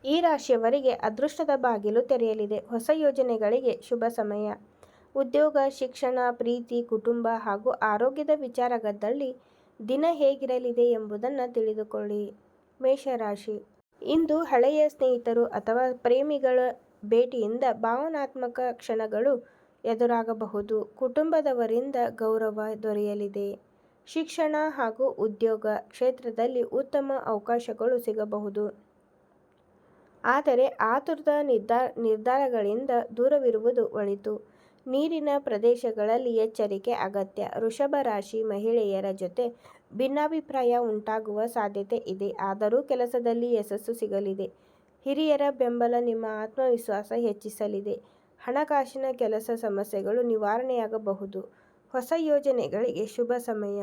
ಈ ರಾಶಿಯವರಿಗೆ ಅದೃಷ್ಟದ ಬಾಗಿಲು ತೆರೆಯಲಿದೆ. ಹೊಸ ಯೋಜನೆಗಳಿಗೆ ಶುಭ ಸಮಯ. ಉದ್ಯೋಗ, ಶಿಕ್ಷಣ, ಪ್ರೀತಿ, ಕುಟುಂಬ ಹಾಗೂ ಆರೋಗ್ಯದ ವಿಚಾರದಲ್ಲಿ ದಿನ ಹೇಗಿರಲಿದೆ ಎಂಬುದನ್ನು ತಿಳಿದುಕೊಳ್ಳಿ. ಮೇಷರಾಶಿ. ಇಂದು ಹಳೆಯ ಸ್ನೇಹಿತರು ಅಥವಾ ಪ್ರೇಮಿಗಳ ಭೇಟಿಯಿಂದ ಭಾವನಾತ್ಮಕ ಕ್ಷಣಗಳು ಎದುರಾಗಬಹುದು. ಕುಟುಂಬದವರಿಂದ ಗೌರವ ದೊರೆಯಲಿದೆ. ಶಿಕ್ಷಣ ಹಾಗೂ ಉದ್ಯೋಗ ಕ್ಷೇತ್ರದಲ್ಲಿ ಉತ್ತಮ ಅವಕಾಶಗಳು ಸಿಗಬಹುದು. ಆದರೆ ಆತುರದ ನಿರ್ಧಾರಗಳಿಂದ ದೂರವಿರುವುದು ಒಳಿತು. ನೀರಿನ ಪ್ರದೇಶಗಳಲ್ಲಿ ಎಚ್ಚರಿಕೆ ಅಗತ್ಯ. ವೃಷಭ ರಾಶಿ. ಮಹಿಳೆಯರ ಜೊತೆ ಭಿನ್ನಾಭಿಪ್ರಾಯ ಉಂಟಾಗುವ ಸಾಧ್ಯತೆ ಇದೆ. ಆದರೂ ಕೆಲಸದಲ್ಲಿ ಯಶಸ್ಸು ಸಿಗಲಿದೆ. ಹಿರಿಯರ ಬೆಂಬಲ ನಿಮ್ಮ ಆತ್ಮವಿಶ್ವಾಸ ಹೆಚ್ಚಿಸಲಿದೆ. ಹಣಕಾಸಿನ ಕೆಲಸ ಸಮಸ್ಯೆಗಳು ನಿವಾರಣೆಯಾಗಬಹುದು. ಹೊಸ ಯೋಜನೆಗಳಿಗೆ ಶುಭ ಸಮಯ.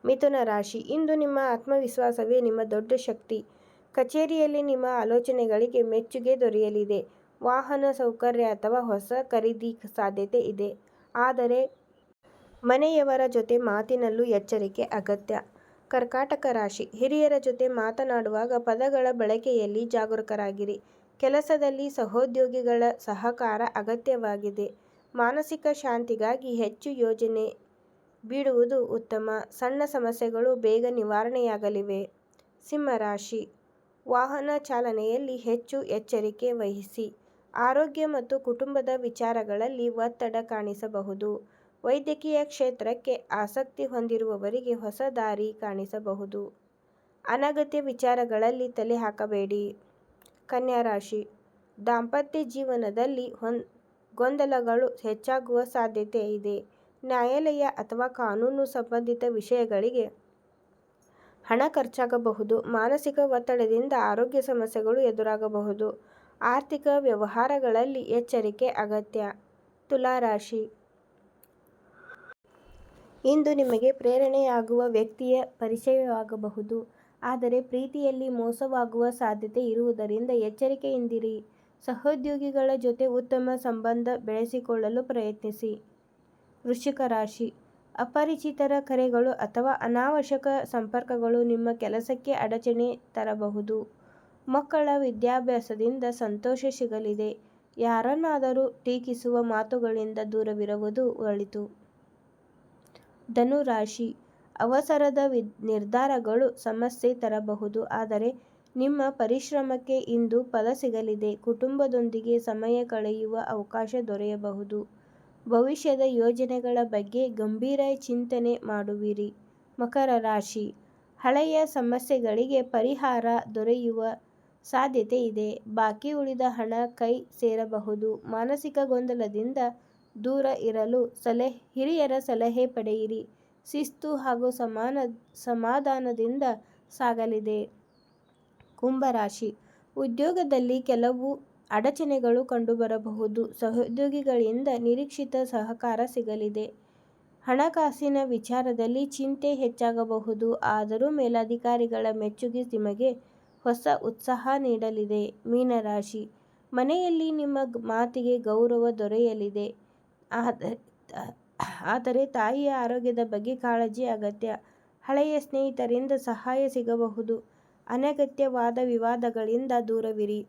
ಮಿಥುನ ರಾಶಿ. ಇಂದು ನಿಮ್ಮ ಆತ್ಮವಿಶ್ವಾಸವೇ ನಿಮ್ಮ ದೊಡ್ಡ ಶಕ್ತಿ. ಕಚೇರಿಯಲ್ಲಿ ನಿಮ್ಮ ಆಲೋಚನೆಗಳಿಗೆ ಮೆಚ್ಚುಗೆ ದೊರೆಯಲಿದೆ. ವಾಹನ ಸೌಕರ್ಯ ಅಥವಾ ಹೊಸ ಖರೀದಿ ಸಾಧ್ಯತೆ ಇದೆ. ಆದರೆ ಮನೆಯವರ ಜೊತೆ ಮಾತಿನಲ್ಲೂ ಎಚ್ಚರಿಕೆ ಅಗತ್ಯ. ಕರ್ಕಾಟಕ ರಾಶಿ. ಹಿರಿಯರ ಜೊತೆ ಮಾತನಾಡುವಾಗ ಪದಗಳ ಬಳಕೆಯಲ್ಲಿ ಜಾಗರೂಕರಾಗಿರಿ. ಕೆಲಸದಲ್ಲಿ ಸಹೋದ್ಯೋಗಿಗಳ ಸಹಕಾರ ಅಗತ್ಯವಾಗಿದೆ. ಮಾನಸಿಕ ಶಾಂತಿಗಾಗಿ ಹೆಚ್ಚು ಯೋಜನೆ ಬಿಡುವುದು ಉತ್ತಮ. ಸಣ್ಣ ಸಮಸ್ಯೆಗಳು ಬೇಗ ನಿವಾರಣೆಯಾಗಲಿವೆ. ಸಿಂಹರಾಶಿ. ವಾಹನ ಚಾಲನೆಯಲ್ಲಿ ಹೆಚ್ಚು ಎಚ್ಚರಿಕೆ ವಹಿಸಿ. ಆರೋಗ್ಯ ಮತ್ತು ಕುಟುಂಬದ ವಿಚಾರಗಳಲ್ಲಿ ಒತ್ತಡ ಕಾಣಿಸಬಹುದು. ವೈದ್ಯಕೀಯ ಕ್ಷೇತ್ರಕ್ಕೆ ಆಸಕ್ತಿ ಹೊಂದಿರುವವರಿಗೆ ಹೊಸ ದಾರಿ ಕಾಣಿಸಬಹುದು. ಅನಗತ್ಯ ವಿಚಾರಗಳಲ್ಲಿ ತಲೆ ಹಾಕಬೇಡಿ. ಕನ್ಯಾ ರಾಶಿ. ದಾಂಪತ್ಯ ಜೀವನದಲ್ಲಿ ಗೊಂದಲಗಳು ಹೆಚ್ಚಾಗುವ ಸಾಧ್ಯತೆ ಇದೆ. ನ್ಯಾಯಾಲಯ ಅಥವಾ ಕಾನೂನು ಸಂಬಂಧಿತ ವಿಷಯಗಳಿಗೆ ಹಣ ಖರ್ಚಾಗಬಹುದು. ಮಾನಸಿಕ ಒತ್ತಡದಿಂದ ಆರೋಗ್ಯ ಸಮಸ್ಯೆಗಳು ಎದುರಾಗಬಹುದು. ಆರ್ಥಿಕ ವ್ಯವಹಾರಗಳಲ್ಲಿ ಎಚ್ಚರಿಕೆ ಅಗತ್ಯ. ತುಲಾ ರಾಶಿ. ಇಂದು ನಿಮಗೆ ಪ್ರೇರಣೆಯಾಗುವ ವ್ಯಕ್ತಿಯ ಪರಿಚಯವಾಗಬಹುದು. ಆದರೆ ಪ್ರೀತಿಯಲ್ಲಿ ಮೋಸವಾಗುವ ಸಾಧ್ಯತೆ ಇರುವುದರಿಂದ ಎಚ್ಚರಿಕೆಯಿಂದಿರಿ. ಸಹೋದ್ಯೋಗಿಗಳ ಜೊತೆ ಉತ್ತಮ ಸಂಬಂಧ ಬೆಳೆಸಿಕೊಳ್ಳಲು ಪ್ರಯತ್ನಿಸಿ. ವೃಶ್ಚಿಕ ರಾಶಿ. ಅಪರಿಚಿತರ ಕರೆಗಳು ಅಥವಾ ಅನಾವಶ್ಯಕ ಸಂಪರ್ಕಗಳು ನಿಮ್ಮ ಕೆಲಸಕ್ಕೆ ಅಡಚಣೆ ತರಬಹುದು. ಮಕ್ಕಳ ವಿದ್ಯಾಭ್ಯಾಸದಿಂದ ಸಂತೋಷ ಸಿಗಲಿದೆ. ಯಾರನ್ನಾದರೂ ಟೀಕಿಸುವ ಮಾತುಗಳಿಂದ ದೂರವಿರುವುದು ಒಳಿತು. ಧನು ರಾಶಿ. ಅವಸರದ ನಿರ್ಧಾರಗಳು ಸಮಸ್ಯೆ ತರಬಹುದು. ಆದರೆ ನಿಮ್ಮ ಪರಿಶ್ರಮಕ್ಕೆ ಇಂದು ಫಲ ಸಿಗಲಿದೆ. ಕುಟುಂಬದೊಂದಿಗೆ ಸಮಯ ಕಳೆಯುವ ಅವಕಾಶ ದೊರೆಯಬಹುದು. ಭವಿಷ್ಯದ ಯೋಜನೆಗಳ ಬಗ್ಗೆ ಗಂಭೀರ ಚಿಂತನೆ ಮಾಡುವಿರಿ. ಮಕರ ರಾಶಿ. ಹಳೆಯ ಸಮಸ್ಯೆಗಳಿಗೆ ಪರಿಹಾರ ದೊರೆಯುವ ಸಾಧ್ಯತೆ ಇದೆ. ಬಾಕಿ ಉಳಿದ ಹಣ ಕೈ ಸೇರಬಹುದು. ಮಾನಸಿಕ ಗೊಂದಲದಿಂದ ದೂರ ಇರಲು ಹಿರಿಯರ ಸಲಹೆ ಪಡೆಯಿರಿ. ಶಿಸ್ತು ಹಾಗೂ ಸಮಾಧಾನದಿಂದ ಸಾಗಲಿದೆ. ಕುಂಭರಾಶಿ. ಉದ್ಯೋಗದಲ್ಲಿ ಕೆಲವು ಅಡಚಣೆಗಳು ಕಂಡುಬರಬಹುದು. ಸಹೋದ್ಯೋಗಿಗಳಿಂದ ನಿರೀಕ್ಷಿತ ಸಹಕಾರ ಸಿಗಲಿದೆ. ಹಣಕಾಸಿನ ವಿಚಾರದಲ್ಲಿ ಚಿಂತೆ ಹೆಚ್ಚಾಗಬಹುದು. ಆದರೂ ಮೇಲಧಿಕಾರಿಗಳ ಮೆಚ್ಚುಗೆ ನಿಮಗೆ ಹೊಸ ಉತ್ಸಾಹ ನೀಡಲಿದೆ. ಮೀನರಾಶಿ. ಮನೆಯಲ್ಲಿ ನಿಮ್ಮ ಮಾತಿಗೆ ಗೌರವ ದೊರೆಯಲಿದೆ. ಆದರೆ ತಾಯಿಯ ಆರೋಗ್ಯದ ಬಗ್ಗೆ ಕಾಳಜಿ ಅಗತ್ಯ. ಹಳೆಯ ಸ್ನೇಹಿತರಿಂದ ಸಹಾಯ ಸಿಗಬಹುದು. ಅನಗತ್ಯ ವಾದ ವಿವಾದಗಳಿಂದ ದೂರವಿರಿ.